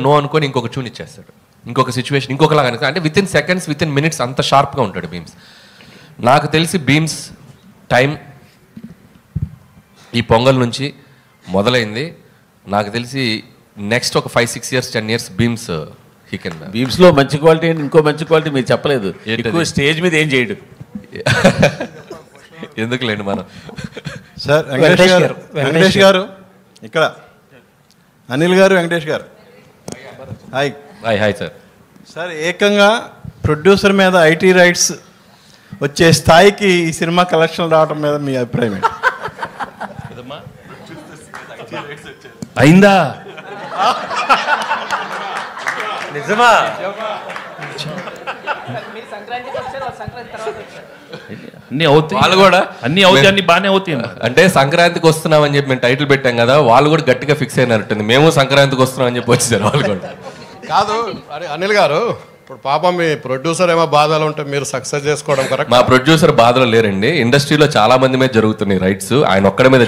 No అనుకొని ఇంకొక tune ఇచ్చేస్తాడు, ఇంకొక సిచ్యువేషన్ ఇంకొకలాగా. అంటే with in seconds, with in minutes అంత షార్ప్గా ఉంటాడు బీమ్స్. నాకు తెలిసి బీమ్స్ టైం ఈ పొంగల్ నుంచి మొదలైంది. నాకు తెలిసి నెక్స్ట్ ఒక 5-6 years 10 years beams he can. బీమ్స్లో మంచి క్వాలిటీ, ఇంకో మంచి క్వాలిటీ మీరు చెప్పలేదు. ఎక్కువ స్టేజ్ మీద ఏం చేయడు. ఎందుకులేండి మనం. సార్ వెంకటేష్ గారు ఇక్కడ, అనిల్ గారు, వెంకటేష్ గారు, hi. Hi hi sir. Sir ఏకంగా ప్రొడ్యూసర్ మీద ఐటీ రైట్స్ వచ్చే స్థాయికి ఈ సినిమా కలెక్షన్ రావడం మీద మీ అభిప్రాయం ఏంటి? అయిందా? నిజమా? అన్ని అవుతాయి, వాళ్ళు కూడా అన్ని అవుతాయి, అన్ని బాగానే అవుతాయి. అంటే సంక్రాంతికి వస్తున్నాం అని చెప్పి మేము టైటిల్ పెట్టాం కదా, వాళ్ళు కూడా గట్టిగా ఫిక్స్ అయినట్టుంది. మేము సంక్రాంతికి వస్తున్నాం అని చెప్పి వచ్చేసారు వాళ్ళు కూడా. కాదు అనిల్ గారు, ఇప్పుడు పాపం మీ ప్రొడ్యూసర్ ఏమో బాధలు ఉంటే మీరు సక్సెస్ చేసుకోవడం కరెక్ట్. మా ప్రొడ్యూసర్ బాధలు లేరండి, ఇండస్ట్రీలో చాలా మంది మీద జరుగుతున్నాయి రైట్స్, ఆయన ఒక్కడి మీద